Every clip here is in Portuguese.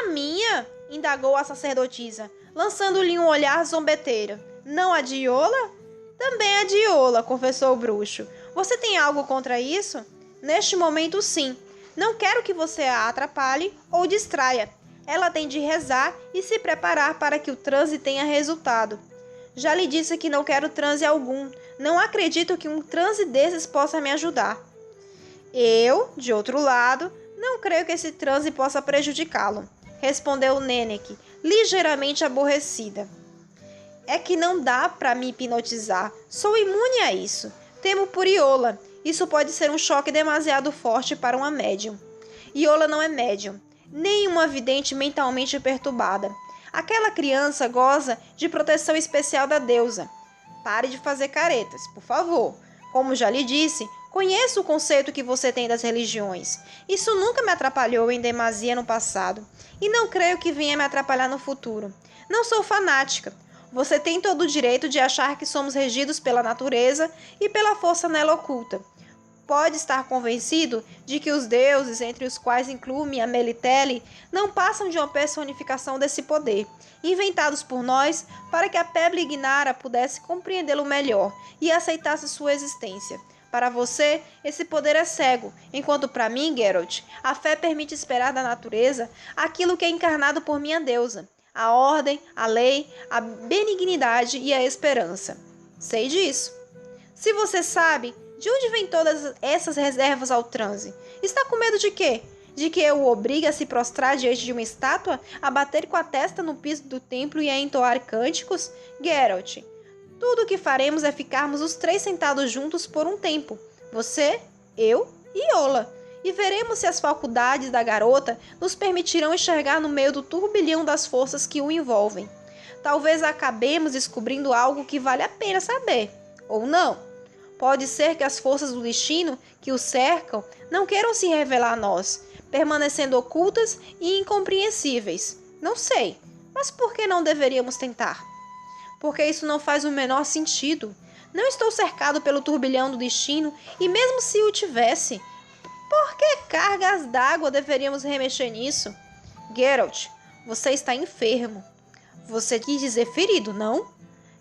minha? Indagou a sacerdotisa, lançando-lhe um olhar zombeteiro. Não a de Iola? Também a de Iola, confessou o bruxo. Você tem algo contra isso? Neste momento, sim. Não quero que você a atrapalhe ou distraia. Ela tem de rezar e se preparar para que o transe tenha resultado. Já lhe disse que não quero transe algum. Não acredito que um transe desses possa me ajudar. Eu, de outro lado, não creio que esse transe possa prejudicá-lo, respondeu Nenek, ligeiramente aborrecida. É que não dá para me hipnotizar. Sou imune a isso. Temo por Iola. Isso pode ser um choque demasiado forte para uma médium. Iola não é médium, nem uma vidente mentalmente perturbada. Aquela criança goza de proteção especial da deusa. Pare de fazer caretas, por favor. Como já lhe disse, conheço o conceito que você tem das religiões. Isso nunca me atrapalhou em demasia no passado, e não creio que venha me atrapalhar no futuro. Não sou fanática. Você tem todo o direito de achar que somos regidos pela natureza e pela força nela oculta. Pode estar convencido de que os deuses, entre os quais incluo-me a Melitele, não passam de uma personificação desse poder, inventados por nós para que a Peble Ignara pudesse compreendê-lo melhor e aceitasse sua existência. Para você, esse poder é cego, enquanto para mim, Geralt, a fé permite esperar da natureza aquilo que é encarnado por minha deusa, a ordem, a lei, a benignidade e a esperança. Sei disso. Se você sabe, de onde vêm todas essas reservas ao transe? Está com medo de quê? De que eu o obrigue a se prostrar diante de uma estátua, a bater com a testa no piso do templo e a entoar cânticos? Geralt, tudo o que faremos é ficarmos os três sentados juntos por um tempo. Você, eu e Iola. E veremos se as faculdades da garota nos permitirão enxergar no meio do turbilhão das forças que o envolvem. Talvez acabemos descobrindo algo que vale a pena saber. Ou não. Pode ser que as forças do destino que o cercam não queiram se revelar a nós, permanecendo ocultas e incompreensíveis. Não sei, mas por que não deveríamos tentar? Porque isso não faz o menor sentido. Não estou cercado pelo turbilhão do destino, e mesmo se o tivesse, por que cargas d'água deveríamos remexer nisso? Geralt, você está enfermo. Você quis dizer ferido, não?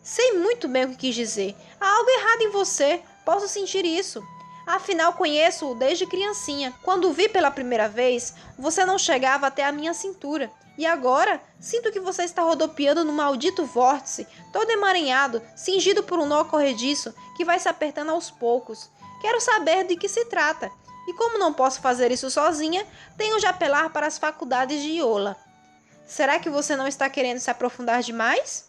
Sei muito bem o que quis dizer. Há algo errado em você. Posso sentir isso. Afinal, conheço-o desde criancinha. Quando o vi pela primeira vez, você não chegava até a minha cintura. E agora, sinto que você está rodopiando no maldito vórtice, todo emaranhado, cingido por um nó corrediço, que vai se apertando aos poucos. Quero saber de que se trata. E como não posso fazer isso sozinha, tenho de apelar para as faculdades de Iola. Será que você não está querendo se aprofundar demais?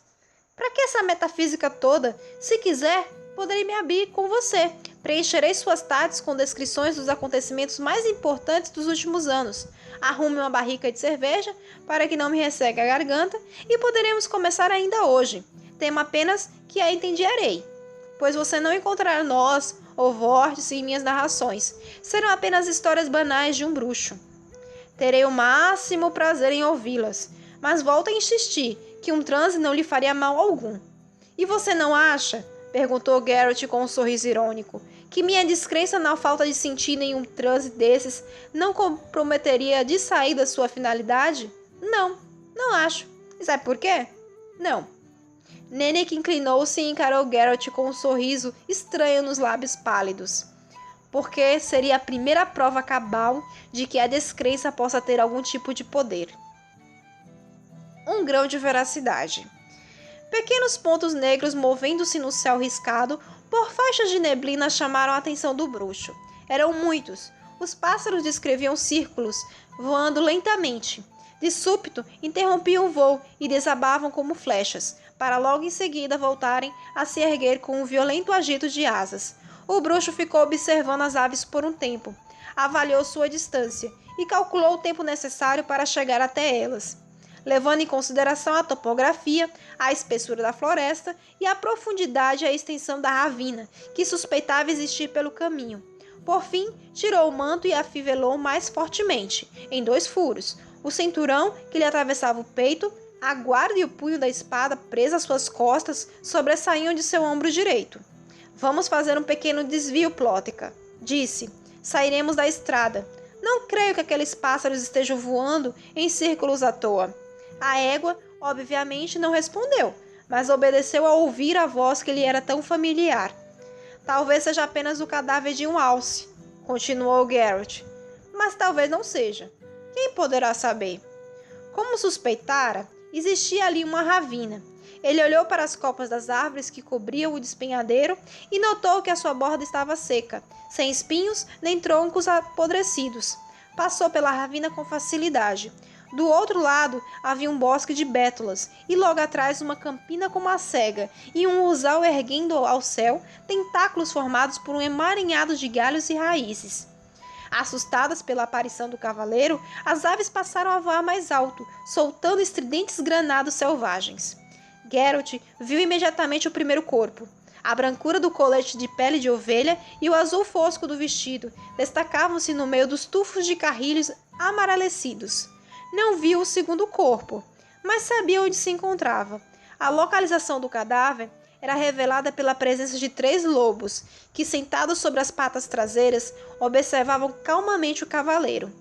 Para que essa metafísica toda? Se quiser, poderei me abrir com você. Preencherei suas tardes com descrições dos acontecimentos mais importantes dos últimos anos. Arrume uma barrica de cerveja para que não me resseque a garganta e poderemos começar ainda hoje. Temo apenas que a entenderei, pois você não encontrará nós ou vórtice em minhas narrações. Serão apenas histórias banais de um bruxo. Terei o máximo prazer em ouvi-las, mas volto a insistir que um transe não lhe faria mal algum. E você não acha, perguntou Geralt com um sorriso irônico, que minha descrença na falta de sentir nenhum transe desses não comprometeria de sair da sua finalidade? Não, não acho. E sabe por quê? Não. Nenek inclinou-se e encarou Geralt com um sorriso estranho nos lábios pálidos. Porque seria a primeira prova cabal de que a descrença possa ter algum tipo de poder. Um grão de veracidade. Pequenos pontos negros movendo-se no céu riscado por faixas de neblina chamaram a atenção do bruxo. Eram muitos. Os pássaros descreviam círculos, voando lentamente. De súbito, interrompiam o voo e desabavam como flechas, para logo em seguida voltarem a se erguer com um violento agito de asas. O bruxo ficou observando as aves por um tempo. Avaliou sua distância e calculou o tempo necessário para chegar até elas, levando em consideração a topografia, a espessura da floresta e a profundidade e a extensão da ravina, que suspeitava existir pelo caminho. Por fim, tirou o manto e afivelou mais fortemente, em 2 furos, o cinturão que lhe atravessava o peito, a guarda e o punho da espada presa às suas costas sobressaíam de seu ombro direito. Vamos fazer um pequeno desvio, Plótica, disse. Sairemos da estrada. Não creio que aqueles pássaros estejam voando em círculos à toa. A égua, obviamente, não respondeu, mas obedeceu ao ouvir a voz que lhe era tão familiar. Talvez seja apenas o cadáver de um alce, continuou Geralt. Mas talvez não seja. Quem poderá saber? Como suspeitara, existia ali uma ravina. Ele olhou para as copas das árvores que cobriam o despenhadeiro e notou que a sua borda estava seca, sem espinhos nem troncos apodrecidos. Passou pela ravina com facilidade. Do outro lado havia um bosque de bétulas e logo atrás uma campina com uma cega e um urzal erguendo ao céu tentáculos formados por um emaranhado de galhos e raízes. Assustadas pela aparição do cavaleiro, as aves passaram a voar mais alto, soltando estridentes granados selvagens. Geralt viu imediatamente o primeiro corpo. A brancura do colete de pele de ovelha e o azul fosco do vestido destacavam-se no meio dos tufos de carrilhos amarelecidos. Não viu o segundo corpo, mas sabia onde se encontrava. A localização do cadáver era revelada pela presença de 3 lobos, que, sentados sobre as patas traseiras, observavam calmamente o cavaleiro.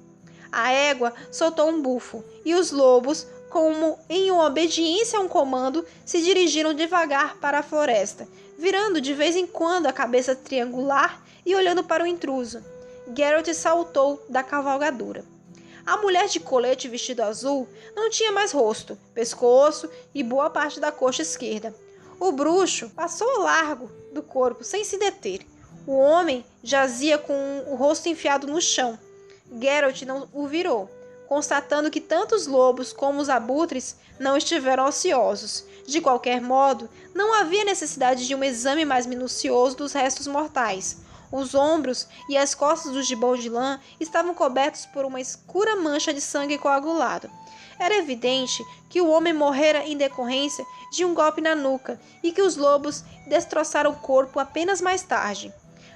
A égua soltou um bufo, e os lobos, como em uma obediência a um comando, se dirigiram devagar para a floresta, virando de vez em quando a cabeça triangular e olhando para o intruso. Geralt saltou da cavalgadura. A mulher de colete e vestido azul não tinha mais rosto, pescoço e boa parte da coxa esquerda. O bruxo passou ao largo do corpo sem se deter. O homem jazia com o rosto enfiado no chão. Geralt não o virou, constatando que tanto os lobos como os abutres não estiveram ociosos. De qualquer modo, não havia necessidade de um exame mais minucioso dos restos mortais. Os ombros e as costas do gibão de lã estavam cobertos por uma escura mancha de sangue coagulado. Era evidente que o homem morrera em decorrência de um golpe na nuca e que os lobos destroçaram o corpo apenas mais tarde.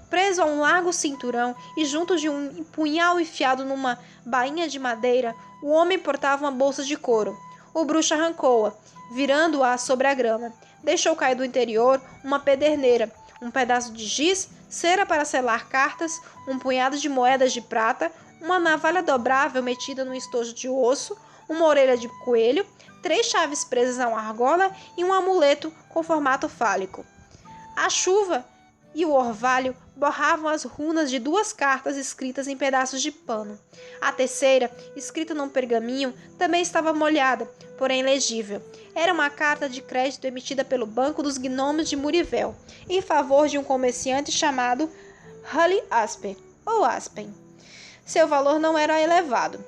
Preso a um largo cinturão e junto de um punhal enfiado numa bainha de madeira, o homem portava uma bolsa de couro. O bruxo arrancou-a, virando-a sobre a grama. Deixou cair do interior uma pederneira, um pedaço de giz, cera para selar cartas, um punhado de moedas de prata, uma navalha dobrável metida num estojo de osso, uma orelha de coelho, 3 chaves presas a uma argola e um amuleto com formato fálico. A chuva e o orvalho borravam as runas de 2 cartas escritas em pedaços de pano. A terceira, escrita num pergaminho, também estava molhada, porém legível. Era uma carta de crédito emitida pelo Banco dos Gnomos de Murivel, em favor de um comerciante chamado Hully Aspen, ou Aspen. Seu valor não era elevado.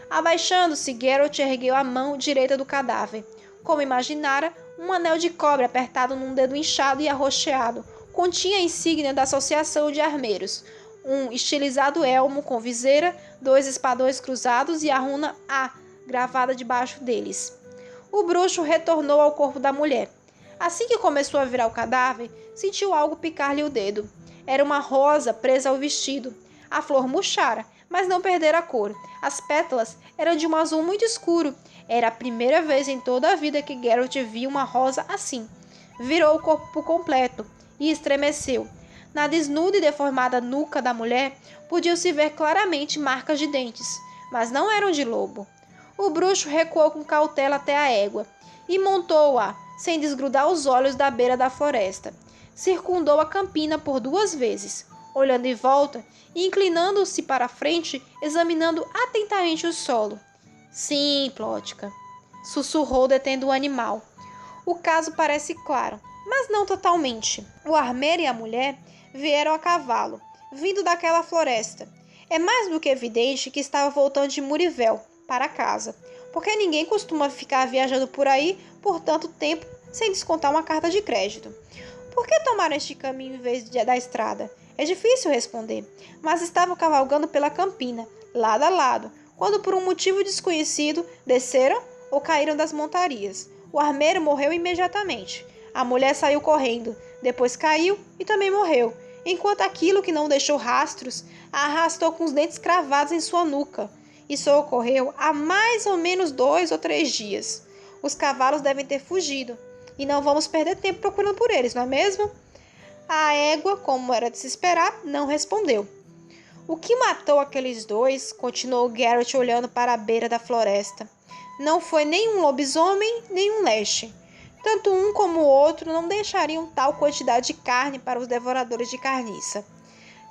Abaixando-se, Geralt ergueu a mão direita do cadáver. Como imaginara, um anel de cobre apertado num dedo inchado e arroxeado continha a insígnia da Associação de Armeiros, um estilizado elmo com viseira, 2 espadões cruzados e a runa A gravada debaixo deles. O bruxo retornou ao corpo da mulher. Assim que começou a virar o cadáver, sentiu algo picar-lhe o dedo. Era uma rosa presa ao vestido. A flor murchara, mas não perdera a cor. As pétalas eram de um azul muito escuro. Era a primeira vez em toda a vida que Geralt via uma rosa assim. Virou o corpo por completo e estremeceu. Na desnuda e deformada nuca da mulher, podiam-se ver claramente marcas de dentes, mas não eram de lobo. O bruxo recuou com cautela até a égua e montou-a, sem desgrudar os olhos da beira da floresta. Circundou a campina por 2 vezes, olhando em volta e inclinando-se para a frente, examinando atentamente o solo. Sim, Plótica, sussurrou detendo o animal. O caso parece claro, mas não totalmente. O armeiro e a mulher vieram a cavalo, vindo daquela floresta. É mais do que evidente que estava voltando de Murivel para casa, porque ninguém costuma ficar viajando por aí por tanto tempo sem descontar uma carta de crédito. Por que tomaram este caminho em vez da estrada? É difícil responder, mas estavam cavalgando pela campina, lado a lado, quando por um motivo desconhecido desceram ou caíram das montarias. O armeiro morreu imediatamente. A mulher saiu correndo, depois caiu e também morreu, enquanto aquilo que não deixou rastros a arrastou com os dentes cravados em sua nuca. Isso ocorreu há mais ou menos 2 ou 3 dias. Os cavalos devem ter fugido, e não vamos perder tempo procurando por eles, não é mesmo? A égua, como era de se esperar, não respondeu. O que matou aqueles dois? Continuou Geralt olhando para a beira da floresta. Não foi nem um lobisomem, nem um leste. Tanto um como o outro não deixariam tal quantidade de carne para os devoradores de carniça.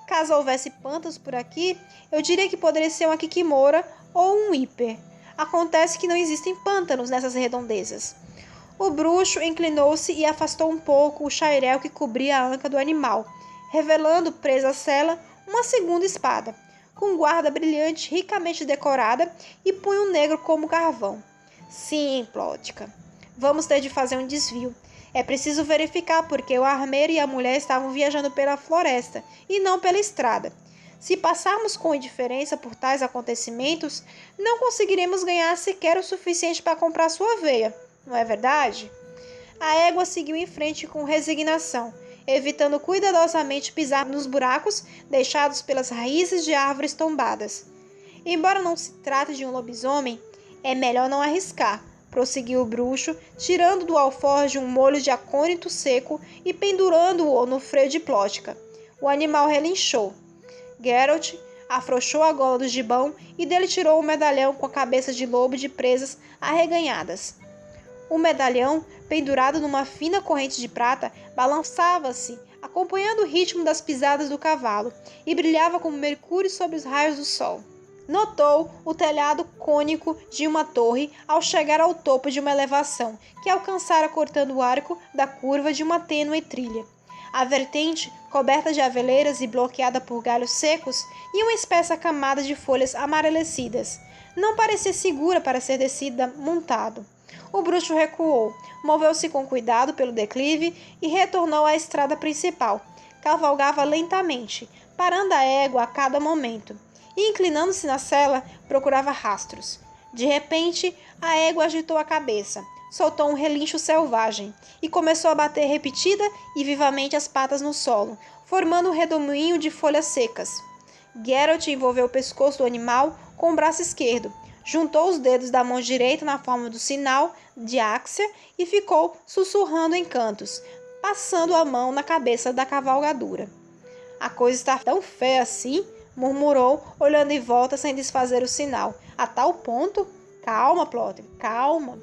Caso houvesse pântanos por aqui, eu diria que poderia ser uma quiquimora ou um hiper. Acontece que não existem pântanos nessas redondezas. O bruxo inclinou-se e afastou um pouco o chairel que cobria a anca do animal, revelando, presa à sela, uma segunda espada, com guarda brilhante ricamente decorada e punho negro como carvão. Sim, Plótica, vamos ter de fazer um desvio. É preciso verificar porque o armeiro e a mulher estavam viajando pela floresta e não pela estrada. Se passarmos com indiferença por tais acontecimentos, não conseguiremos ganhar sequer o suficiente para comprar sua aveia, não é verdade? A égua seguiu em frente com resignação, evitando cuidadosamente pisar nos buracos deixados pelas raízes de árvores tombadas. Embora não se trate de um lobisomem, é melhor não arriscar, prosseguiu o bruxo, tirando do alforje um molho de acônito seco e pendurando-o no freio de Plótica. O animal relinchou. Geralt afrouxou a gola do gibão e dele tirou o medalhão com a cabeça de lobo de presas arreganhadas. O medalhão, pendurado numa fina corrente de prata, balançava-se, acompanhando o ritmo das pisadas do cavalo, e brilhava como mercúrio sob os raios do sol. Notou o telhado cônico de uma torre ao chegar ao topo de uma elevação, que alcançara cortando o arco da curva de uma tênue trilha. A vertente, coberta de aveleiras e bloqueada por galhos secos e uma espessa camada de folhas amarelecidas, não parecia segura para ser descida montado. O bruxo recuou, moveu-se com cuidado pelo declive e retornou à estrada principal. Cavalgava lentamente, parando a égua a cada momento, e inclinando-se na sela, procurava rastros. De repente, a égua agitou a cabeça, soltou um relincho selvagem e começou a bater repetida e vivamente as patas no solo, formando um redemoinho de folhas secas. Geralt envolveu o pescoço do animal com o braço esquerdo, juntou os dedos da mão direita na forma do sinal de áxia e ficou sussurrando em cantos, passando a mão na cabeça da cavalgadura. A coisa está tão feia assim, murmurou, olhando em volta sem desfazer o sinal. A tal ponto? Calma, Plotter, calma.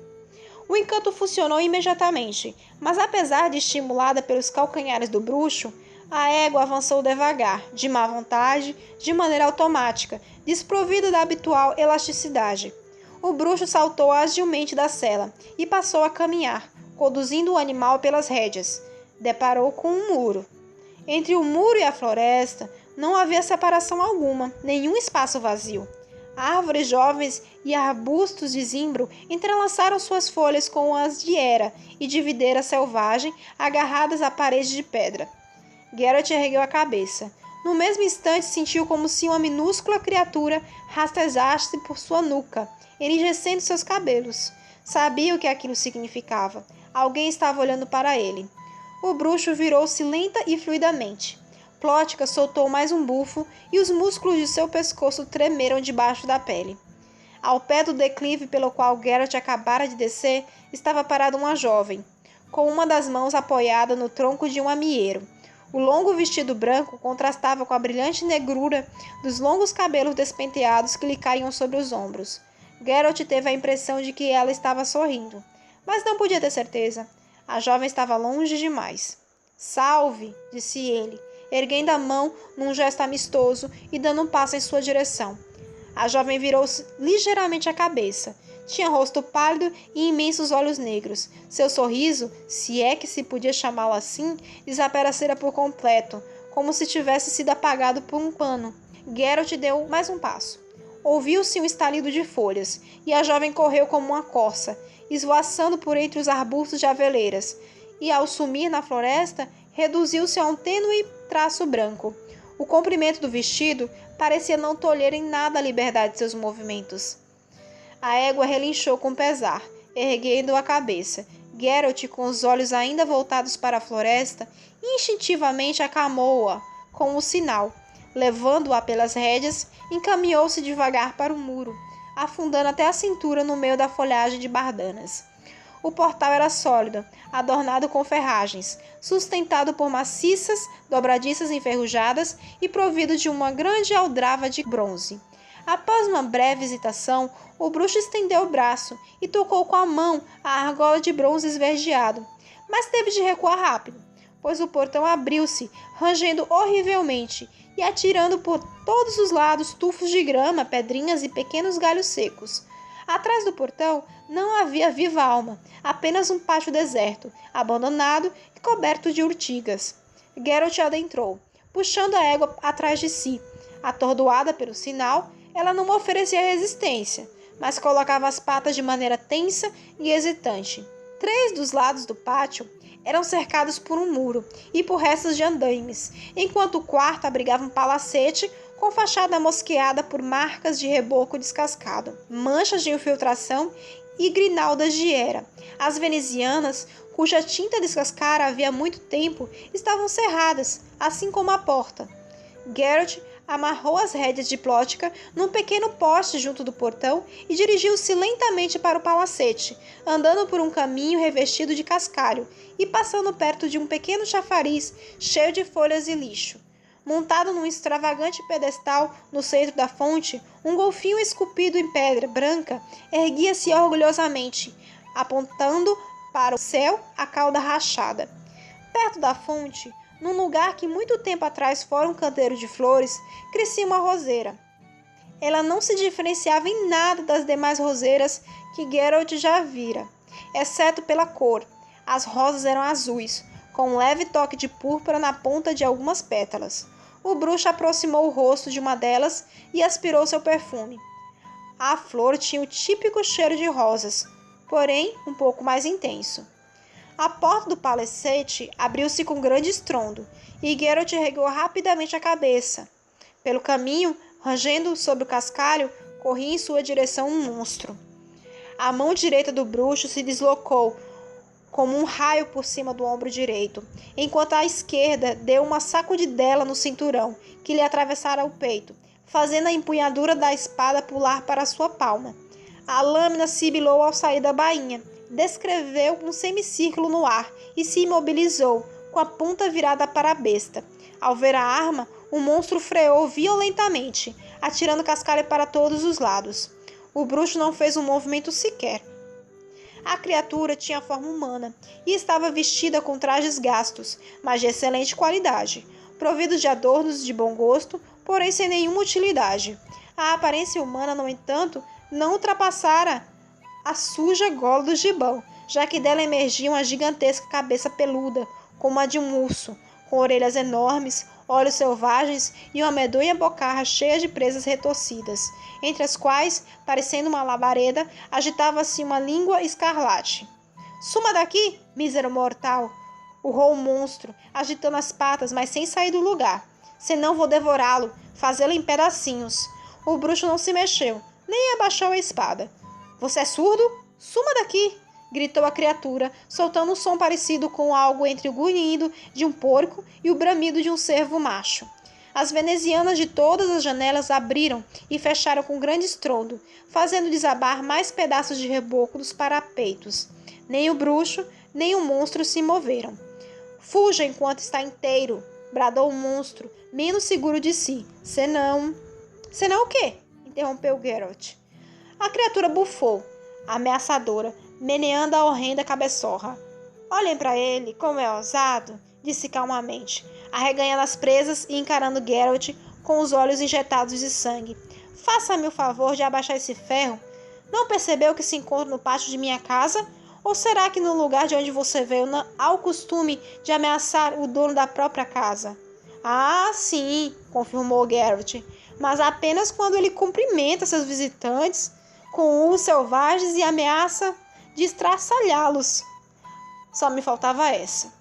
O encanto funcionou imediatamente, mas apesar de estimulada pelos calcanhares do bruxo, a égua avançou devagar, de má vontade, de maneira automática, desprovida da habitual elasticidade. O bruxo saltou agilmente da sela e passou a caminhar, conduzindo o animal pelas rédeas. Deparou com um muro. Entre o muro e a floresta não havia separação alguma, nenhum espaço vazio. Árvores jovens e arbustos de zimbro entrelaçaram suas folhas com as de era e de videira selvagem agarradas à parede de pedra. Geralt ergueu a cabeça. No mesmo instante sentiu como se uma minúscula criatura rastejasse por sua nuca, enrijecendo seus cabelos. Sabia o que aquilo significava. Alguém estava olhando para ele. O bruxo virou-se lenta e fluidamente. Plótica soltou mais um bufo e os músculos de seu pescoço tremeram debaixo da pele. Ao pé do declive pelo qual Geralt acabara de descer, estava parada uma jovem, com uma das mãos apoiada no tronco de um amieiro. O longo vestido branco contrastava com a brilhante negrura dos longos cabelos despenteados que lhe caíam sobre os ombros. Geralt teve a impressão de que ela estava sorrindo, mas não podia ter certeza. A jovem estava longe demais. "Salve!" disse ele, erguendo a mão num gesto amistoso e dando um passo em sua direção. A jovem virou-se ligeiramente a cabeça. Tinha rosto pálido e imensos olhos negros. Seu sorriso, se é que se podia chamá-lo assim, desaparecera por completo, como se tivesse sido apagado por um pano. Geralt deu mais um passo. Ouviu-se um estalido de folhas, e a jovem correu como uma corça, esvoaçando por entre os arbustos de aveleiras, e ao sumir na floresta, reduziu-se a um tênue traço branco. O comprimento do vestido parecia não tolher em nada a liberdade de seus movimentos. A égua relinchou com pesar, erguendo a cabeça. Geralt, com os olhos ainda voltados para a floresta, instintivamente acalmou-a com o sinal. Levando-a pelas rédeas, encaminhou-se devagar para o muro, afundando até a cintura no meio da folhagem de bardanas. O portal era sólido, adornado com ferragens, sustentado por maciças dobradiças enferrujadas e provido de uma grande aldrava de bronze. Após uma breve hesitação, o bruxo estendeu o braço e tocou com a mão a argola de bronze esverdeado, mas teve de recuar rápido, pois o portão abriu-se, rangendo horrivelmente e atirando por todos os lados tufos de grama, pedrinhas e pequenos galhos secos. Atrás do portão não havia viva alma, apenas um pátio deserto, abandonado e coberto de urtigas. Geralt adentrou, puxando a égua atrás de si. Atordoada pelo sinal, ela não oferecia resistência, mas colocava as patas de maneira tensa e hesitante. 3 dos lados do pátio eram cercados por um muro e por restos de andaimes, enquanto o quarto abrigava um palacete com fachada mosqueada por marcas de reboco descascado, manchas de infiltração e grinaldas de era. As venezianas, cuja tinta descascara havia muito tempo, estavam cerradas, assim como a porta. Geralt amarrou as rédeas de plótica num pequeno poste junto do portão e dirigiu-se lentamente para o palacete, andando por um caminho revestido de cascalho e passando perto de um pequeno chafariz cheio de folhas e lixo. Montado num extravagante pedestal no centro da fonte, um golfinho esculpido em pedra branca erguia-se orgulhosamente, apontando para o céu a cauda rachada. Perto da fonte, num lugar que muito tempo atrás fora um canteiro de flores, crescia uma roseira. Ela não se diferenciava em nada das demais roseiras que Geralt já vira, exceto pela cor. As rosas eram azuis, com um leve toque de púrpura na ponta de algumas pétalas. O bruxo aproximou o rosto de uma delas e aspirou seu perfume. A flor tinha o típico cheiro de rosas, porém um pouco mais intenso. A porta do palacete abriu-se com grande estrondo, e Geralt ergueu rapidamente a cabeça. Pelo caminho, rangendo sobre o cascalho, corria em sua direção um monstro. A mão direita do bruxo se deslocou, como um raio por cima do ombro direito, enquanto a esquerda deu uma sacudidela no cinturão, que lhe atravessara o peito, fazendo a empunhadura da espada pular para sua palma. A lâmina sibilou ao sair da bainha, descreveu um semicírculo no ar e se imobilizou, com a ponta virada para a besta. Ao ver a arma, o monstro freou violentamente, atirando cascalho para todos os lados. O bruxo não fez um movimento sequer. A criatura tinha forma humana e estava vestida com trajes gastos, mas de excelente qualidade, providos de adornos de bom gosto, porém sem nenhuma utilidade. A aparência humana, no entanto, não ultrapassara a suja gola do gibão, já que dela emergia uma gigantesca cabeça peluda, como a de um urso, com orelhas enormes, olhos selvagens e uma medonha bocarra cheia de presas retorcidas, entre as quais, parecendo uma labareda, agitava-se uma língua escarlate. "Suma daqui, mísero mortal!" urrou o monstro, agitando as patas, mas sem sair do lugar. "Senão vou devorá-lo, fazê-lo em pedacinhos." O bruxo não se mexeu, nem abaixou a espada. "Você é surdo? Suma daqui!" gritou a criatura, soltando um som parecido com algo entre o grunhido de um porco e o bramido de um cervo macho. As venezianas de todas as janelas abriram e fecharam com grande estrondo, fazendo desabar mais pedaços de reboco dos parapeitos. Nem o bruxo, nem o monstro se moveram. "Fuja enquanto está inteiro!" bradou o monstro, menos seguro de si. Senão o quê?" interrompeu Geralt. A criatura bufou, ameaçadora, meneando a horrenda cabeçorra. "Olhem para ele, como é ousado!" disse calmamente, arreganhando as presas e encarando Geralt com os olhos injetados de sangue. "Faça-me o favor de abaixar esse ferro. Não percebeu que se encontra no pátio de minha casa? Ou será que no lugar de onde você veio há o costume de ameaçar o dono da própria casa?" "Ah, sim", confirmou Geralt, "mas apenas quando ele cumprimenta seus visitantes com urros selvagens e ameaça de estraçalhá-los." Só me faltava essa.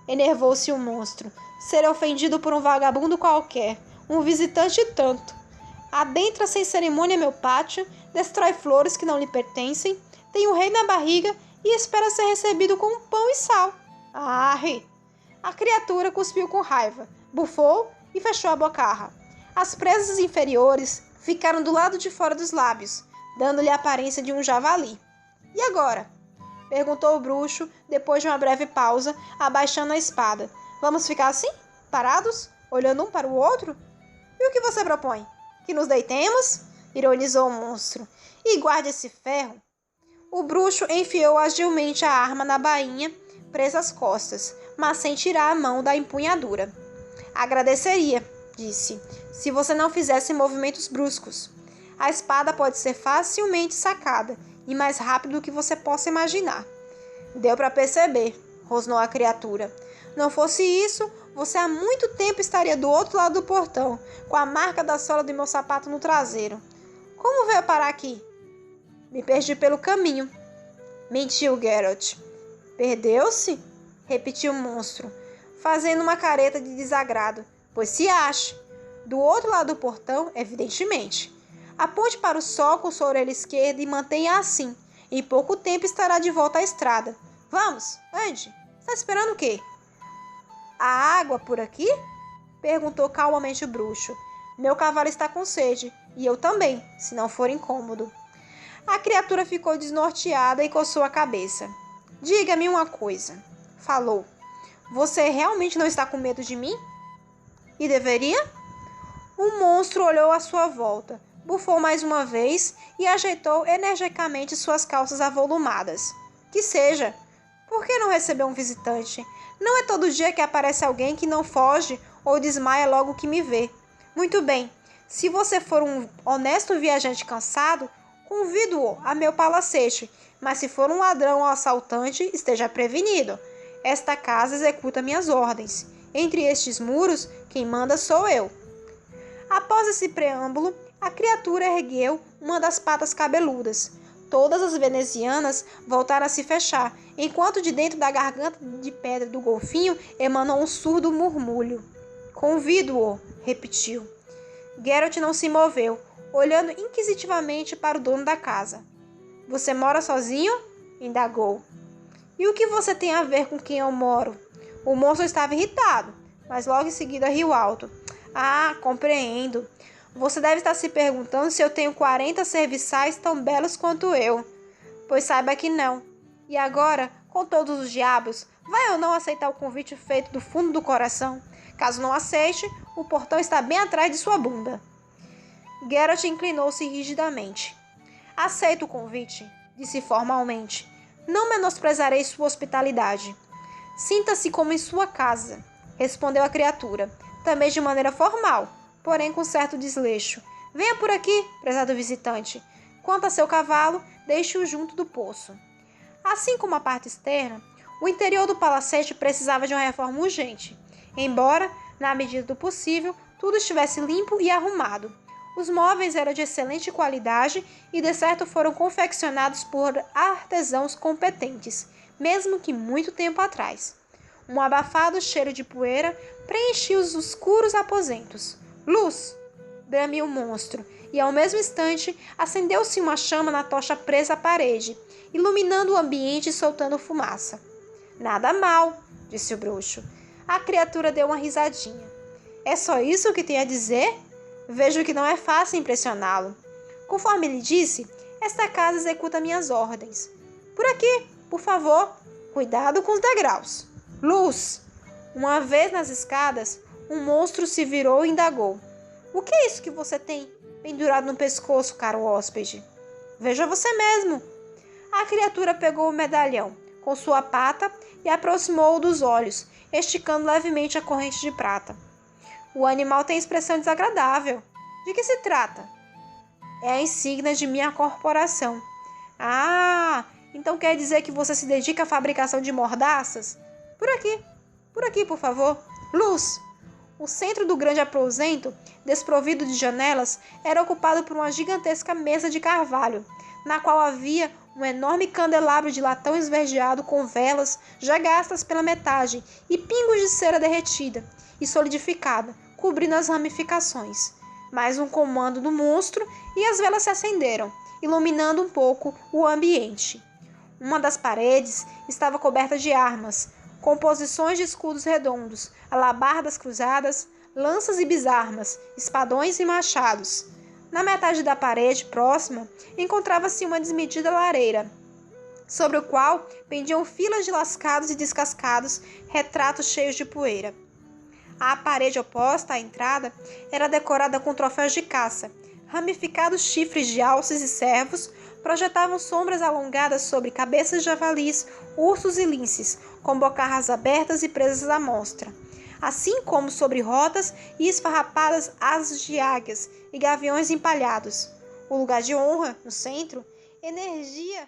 Enervou-se o monstro. "Ser ofendido por um vagabundo qualquer, um visitante e tanto. Adentra sem cerimônia meu pátio, destrói flores que não lhe pertencem, tem um rei na barriga e espera ser recebido com pão e sal. Arre!" A criatura cuspiu com raiva, bufou e fechou a bocarra. As presas inferiores ficaram do lado de fora dos lábios, dando-lhe a aparência de um javali. "E agora?" Perguntou o bruxo, depois de uma breve pausa, abaixando a espada. Vamos ficar assim? Parados? Olhando um para o outro? E o que você propõe? Que nos deitemos? Ironizou o monstro. E guarde esse ferro. O bruxo enfiou agilmente a arma na bainha, presa às costas, mas sem tirar a mão da empunhadura. Agradeceria, disse, se você não fizesse movimentos bruscos. A espada pode ser facilmente sacada e mais rápido do que você possa imaginar. Deu para perceber, rosnou a criatura. Não fosse isso, você há muito tempo estaria do outro lado do portão, com a marca da sola do meu sapato no traseiro. Como veio parar aqui? Me perdi pelo caminho, mentiu Geralt. Perdeu-se? Repetiu o monstro, fazendo uma careta de desagrado. Pois se ache. Do outro lado do portão, evidentemente. Aponte para o sol com sua orelha esquerda e mantenha assim. Em pouco tempo estará de volta à estrada. Vamos, ande. Está esperando o quê? A água por aqui? Perguntou calmamente o bruxo. Meu cavalo está com sede, e eu também, se não for incômodo. A criatura ficou desnorteada e coçou a cabeça. Diga-me uma coisa, falou. Você realmente não está com medo de mim? E deveria? O monstro olhou à sua volta, bufou mais uma vez e ajeitou energicamente suas calças avolumadas. Que seja. Por que não receber um visitante? Não é todo dia que aparece alguém que não foge ou desmaia logo que me vê. Muito bem. Se você for um honesto viajante cansado, convido-o a meu palacete, mas se for um ladrão ou assaltante, esteja prevenido. Esta casa executa minhas ordens. Entre estes muros, quem manda sou eu. Após esse preâmbulo, a criatura ergueu uma das patas cabeludas. Todas as venezianas voltaram a se fechar, enquanto de dentro da garganta de pedra do golfinho emanou um surdo murmúrio. Convido-o, repetiu. Geralt não se moveu, olhando inquisitivamente para o dono da casa. Você mora sozinho? Indagou. E o que você tem a ver com quem eu moro? O monstro estava irritado, mas logo em seguida riu alto. Ah, compreendo. Você deve estar se perguntando se eu tenho 40 serviçais tão belos quanto eu. Pois saiba que não. E agora, com todos os diabos, vai ou não aceitar o convite feito do fundo do coração? Caso não aceite, o portão está bem atrás de sua bunda. Geralt inclinou-se rigidamente. Aceito o convite, disse formalmente. Não menosprezarei sua hospitalidade. Sinta-se como em sua casa, respondeu a criatura, também de maneira formal, porém com certo desleixo. Venha por aqui, prezado visitante. Quanto a seu cavalo, deixe-o junto do poço. Assim como a parte externa, o interior do palacete precisava de uma reforma urgente, embora, na medida do possível, tudo estivesse limpo e arrumado. Os móveis eram de excelente qualidade e, de certo, foram confeccionados por artesãos competentes, mesmo que muito tempo atrás. Um abafado cheiro de poeira preenchia os escuros aposentos. Luz! Bramiu o monstro, e ao mesmo instante acendeu-se uma chama na tocha presa à parede, iluminando o ambiente e soltando fumaça. Nada mal, disse o bruxo. A criatura deu uma risadinha. É só isso que tem a dizer? Vejo que não é fácil impressioná-lo. Conforme ele disse, esta casa executa minhas ordens. Por aqui, por favor, cuidado com os degraus. Luz! Uma vez nas escadas, um monstro se virou e indagou. O que é isso que você tem pendurado no pescoço, caro hóspede? Veja você mesmo. A criatura pegou o medalhão com sua pata e aproximou-o dos olhos, esticando levemente a corrente de prata. O animal tem expressão desagradável. De que se trata? É a insígnia de minha corporação. Ah, então quer dizer que você se dedica à fabricação de mordaças? Por aqui, por favor. Luz! O centro do grande aposento, desprovido de janelas, era ocupado por uma gigantesca mesa de carvalho, na qual havia um enorme candelabro de latão esverdeado com velas já gastas pela metade e pingos de cera derretida e solidificada, cobrindo as ramificações. Mais um comando do monstro e as velas se acenderam, iluminando um pouco o ambiente. Uma das paredes estava coberta de armas, composições de escudos redondos, alabardas cruzadas, lanças e bisarmas, espadões e machados. Na metade da parede próxima encontrava-se uma desmedida lareira, sobre o qual pendiam filas de lascados e descascados retratos cheios de poeira. A parede oposta à entrada era decorada com troféus de caça. Ramificados chifres de alces e cervos projetavam sombras alongadas sobre cabeças de javalis, ursos e linces, com bocarras abertas e presas à mostra, assim como sobre rotas e esfarrapadas asas de águias e gaviões empalhados. O lugar de honra, no centro, energia